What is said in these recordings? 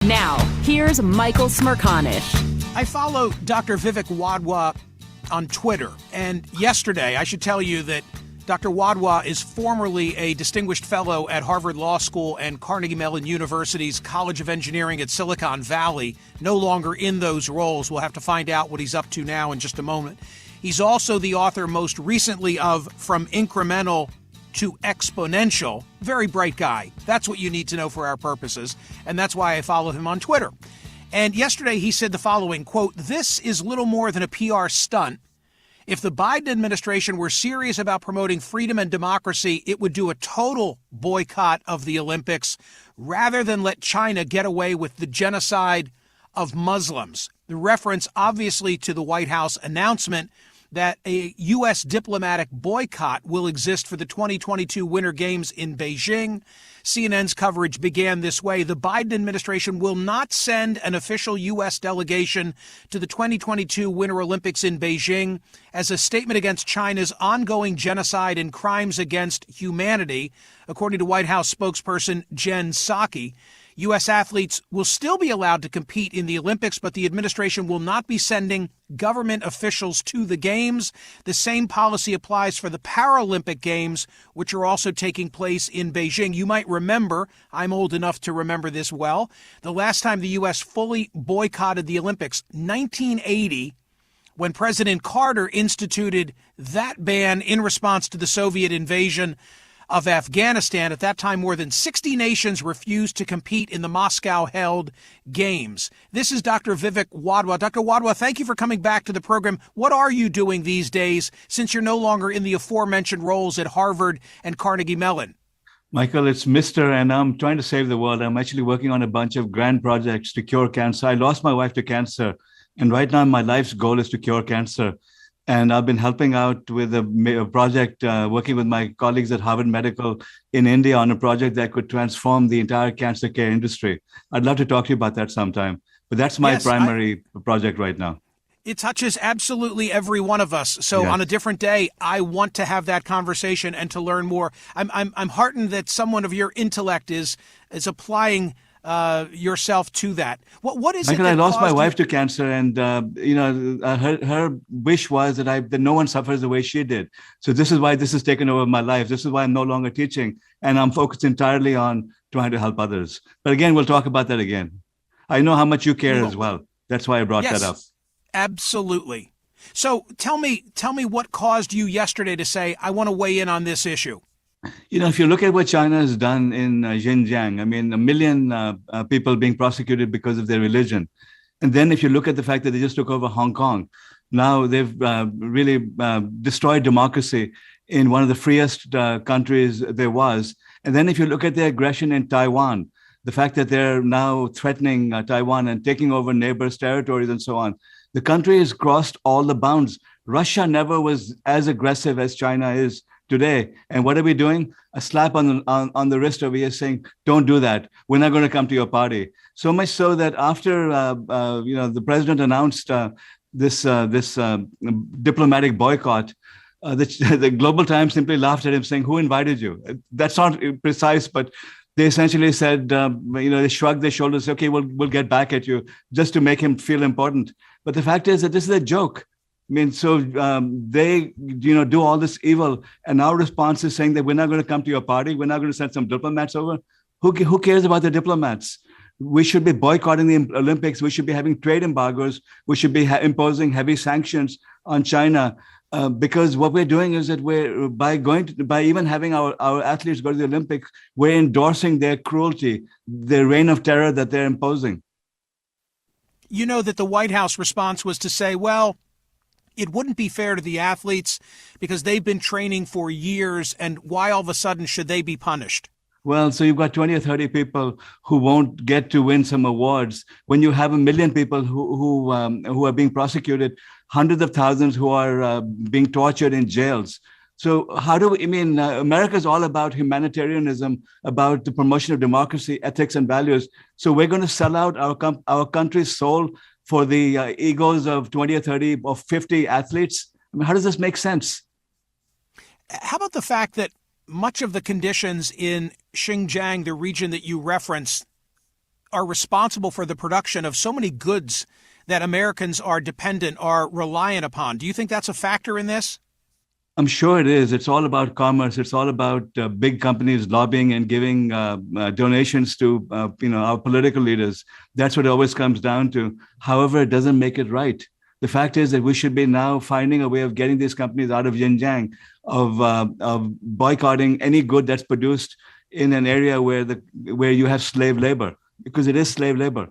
Now, here's Michael Smerconish. I follow Dr. Vivek Wadhwa on Twitter, and yesterday, I should tell you that Dr. Wadhwa is formerly a distinguished fellow at Harvard Law School and Carnegie Mellon University's College of Engineering at Silicon Valley, no longer in those roles. We'll have to find out what he's up to now in just a moment. He's also the author most recently of From Incremental to Exponential. Very bright guy. That's what you need to know for our purposes, and that's why I follow him on Twitter. And yesterday he said the following, quote, "This is little more than a PR stunt. If the Biden administration were serious about promoting freedom and democracy, it would do a total boycott of the Olympics rather than let China get away with the genocide of Muslims." The reference obviously to the White House announcement that a U.S. diplomatic boycott will exist for the 2022 Winter Games in Beijing. CNN's coverage began this way. The Biden administration will not send an official U.S. delegation to the 2022 Winter Olympics in Beijing as a statement against China's ongoing genocide and crimes against humanity, according to White House spokesperson Jen Psaki. U.S. athletes will still be allowed to compete in the Olympics, but the administration will not be sending government officials to the Games. The same policy applies for the Paralympic Games, which are also taking place in Beijing. You might remember, I'm old enough to remember this well, the last time the U.S. fully boycotted the Olympics, 1980, when President Carter instituted that ban in response to the Soviet invasion of Afghanistan. At that time, more than 60 nations refused to compete in the Moscow-held Games. This is Dr. Vivek Wadhwa. Dr. Wadhwa, thank you for coming back to the program. What are you doing these days since you're no longer in the aforementioned roles at Harvard and Carnegie Mellon? Michael, it's Mr. and I'm trying to save the world. I'm actually working on a bunch of grand projects to cure cancer. I lost my wife to cancer, and right now my life's goal is to cure cancer. And I've been helping out with a project, working with my colleagues at Harvard Medical in India on a project that could transform the entire cancer care industry. I'd love to talk to you about that sometime, but that's my primary project right now. It touches absolutely every one of us. So on a different day, I want to have that conversation and to learn more. I'm heartened that someone of your intellect is applying yourself to that. What is Michael, it? I lost my wife to cancer, and her wish was that no one suffers the way she did. So this is why this has taken over my life. This is why I'm no longer teaching, and I'm focused entirely on trying to help others. But again, we'll talk about that again. I know how much you care as well. That's why I brought that up. Absolutely. So tell me what caused you yesterday to say, I want to weigh in on this issue. You know, if you look at what China has done in Xinjiang, I mean, 1 million people being prosecuted because of their religion. And then if you look at the fact that they just took over Hong Kong, now they've really destroyed democracy in one of the freest countries there was. And then if you look at their aggression in Taiwan, the fact that they're now threatening Taiwan and taking over neighbors' territories and so on, the country has crossed all the bounds. Russia never was as aggressive as China is today. And what are we doing? A slap on the wrist over here saying, don't do that. We're not going to come to your party. So much so that after the president announced this diplomatic boycott, the Global Times simply laughed at him saying, who invited you? That's not precise, but they essentially said, they shrugged their shoulders, okay, we'll get back at you, just to make him feel important. But the fact is that this is a joke. I mean, so they, do all this evil, and our response is saying that we're not going to come to your party. We're not going to send some diplomats over. Who cares about the diplomats? We should be boycotting the Olympics. We should be having trade embargoes. We should be imposing heavy sanctions on China, because what we're doing is that by even having our athletes go to the Olympics, we're endorsing their cruelty, their reign of terror that they're imposing. You know that the White House response was to say, well, it wouldn't be fair to the athletes because they've been training for years, and why all of a sudden should they be punished? Well, so you've got 20 or 30 people who won't get to win some awards. When you have 1 million people who are being prosecuted, hundreds of thousands who are being tortured in jails. So America is all about humanitarianism, about the promotion of democracy, ethics, and values. So we're going to sell out our country's soul for the egos of 20 or 30 or 50 athletes? I mean, how does this make sense? How about the fact that much of the conditions in Xinjiang, the region that you referenced, are responsible for the production of so many goods that Americans are dependent, are reliant upon. Do you think that's a factor in this? I'm sure it is. It's all about commerce. It's all about big companies lobbying and giving donations to our political leaders. That's what it always comes down to. However, it doesn't make it right. The fact is that we should be now finding a way of getting these companies out of Xinjiang, of boycotting any good that's produced in an area where you have slave labor, because it is slave labor.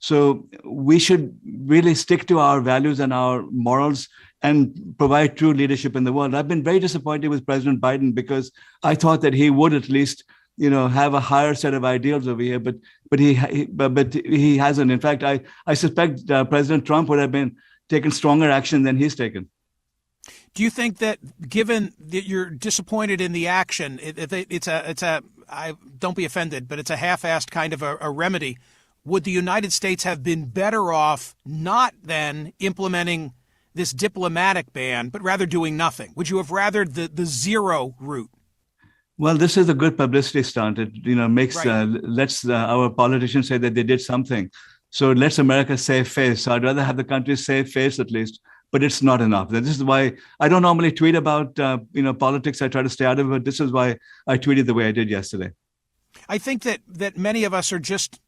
So we should really stick to our values and our morals and provide true leadership in the world. I've been very disappointed with President Biden because I thought that he would at least, have a higher set of ideals over here, but he hasn't. In fact, I suspect President Trump would have been taken stronger action than he's taken. Do you think that, given that you're disappointed in the action, don't be offended, but it's a half-assed kind of a remedy? Would the United States have been better off not then implementing this diplomatic ban, but rather doing nothing? Would you have rathered the zero route? Well, this is a good publicity stunt. It makes right. Lets our politicians say that they did something. So it lets America save face. So I'd rather have the country save face at least, but it's not enough. This is why I don't normally tweet about politics. I try to stay out of it. This is why I tweeted the way I did yesterday. I think that many of us are just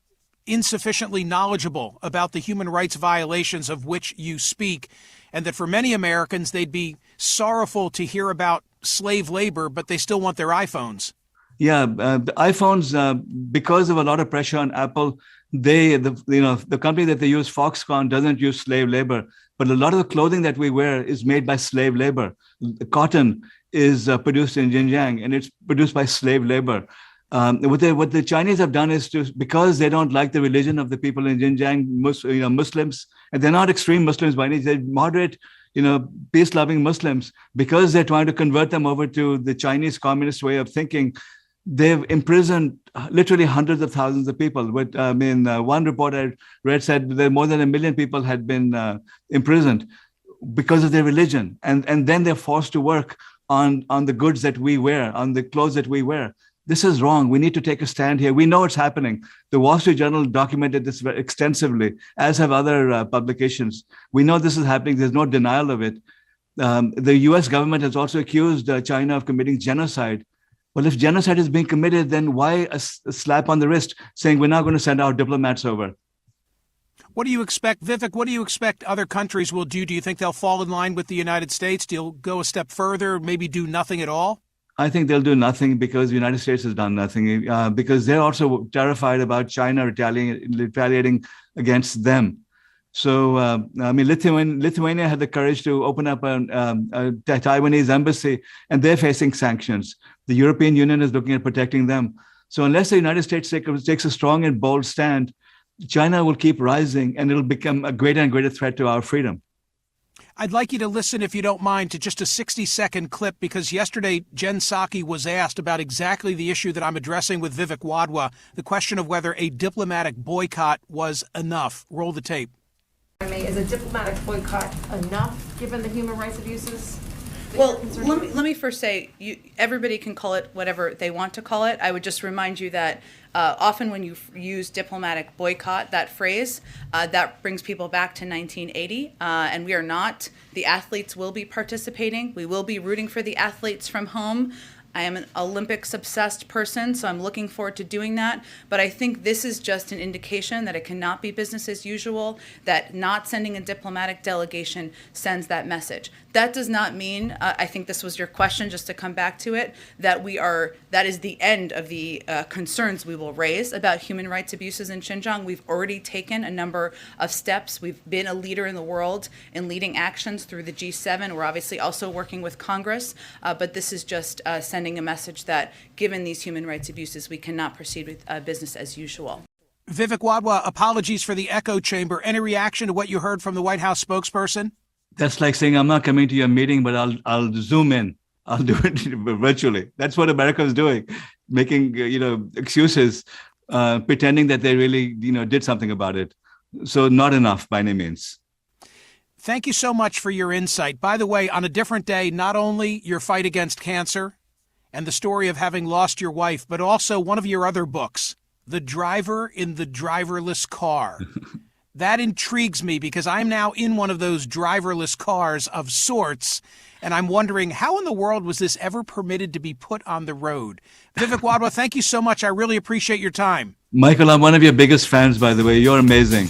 insufficiently knowledgeable about the human rights violations of which you speak, and that for many Americans, they'd be sorrowful to hear about slave labor, but they still want their iPhones. Yeah, the iPhones, because of a lot of pressure on Apple, the company that they use, Foxconn, doesn't use slave labor, but a lot of the clothing that we wear is made by slave labor. The cotton is produced in Xinjiang, and it's produced by slave labor. What the Chinese have done is because they don't like the religion of the people in Xinjiang, Muslims, and they're not extreme Muslims by any means, they're moderate, peace-loving Muslims, because they're trying to convert them over to the Chinese communist way of thinking. They've imprisoned literally hundreds of thousands of people. One report I read said that more than 1 million people had been imprisoned because of their religion, and then they're forced to work on the goods that we wear, on the clothes that we wear. This is wrong. We need to take a stand here. We know it's happening. The Wall Street Journal documented this very extensively, as have other publications. We know this is happening. There's no denial of it. The US government has also accused China of committing genocide. Well, if genocide is being committed, then why a slap on the wrist saying we're not going to send our diplomats over? What do you expect, Vivek? What do you expect other countries will do? Do you think they'll fall in line with the United States? Do you go a step further, maybe do nothing at all? I think they'll do nothing because the United States has done nothing, because they're also terrified about China retaliating against them. So, Lithuania had the courage to open up a Taiwanese embassy, and they're facing sanctions. The European Union is looking at protecting them. So unless the United States takes a strong and bold stand, China will keep rising, and it'll become a greater and greater threat to our freedom. I'd like you to listen, if you don't mind, to just a 60-second clip, because yesterday Jen Psaki was asked about exactly the issue that I'm addressing with Vivek Wadhwa, the question of whether a diplomatic boycott was enough. Roll the tape. Is a diplomatic boycott enough, given the human rights abuses? Well, let me first say, everybody can call it whatever they want to call it. I would just remind you that often when you use diplomatic boycott, that phrase, that brings people back to 1980, and we are not. The athletes will be participating. We will be rooting for the athletes from home. I am an Olympics-obsessed person, so I'm looking forward to doing that. But I think this is just an indication that it cannot be business as usual, that not sending a diplomatic delegation sends that message. That does not mean, I think this was your question, just to come back to it, that that is the end of the concerns we will raise about human rights abuses in Xinjiang. We've already taken a number of steps. We've been a leader in the world in leading actions through the G7. We're obviously also working with Congress, but this is just sending a message that given these human rights abuses, we cannot proceed with business as usual. Vivek Wadhwa, apologies for the echo chamber. Any reaction to what you heard from the White House spokesperson? That's like saying, I'm not coming to your meeting, but I'll Zoom in. I'll do it virtually. That's what America is doing, making excuses, pretending that they really did something about it. So not enough by any means. Thank you so much for your insight. By the way, on a different day, not only your fight against cancer and the story of having lost your wife, but also one of your other books, the driver in the driverless car. That intrigues me because I'm now in one of those driverless cars of sorts, and I'm wondering how in the world was this ever permitted to be put on the road? Vivek Wadhwa, thank you so much. I really appreciate your time. Michael, I'm one of your biggest fans, by the way. You're amazing.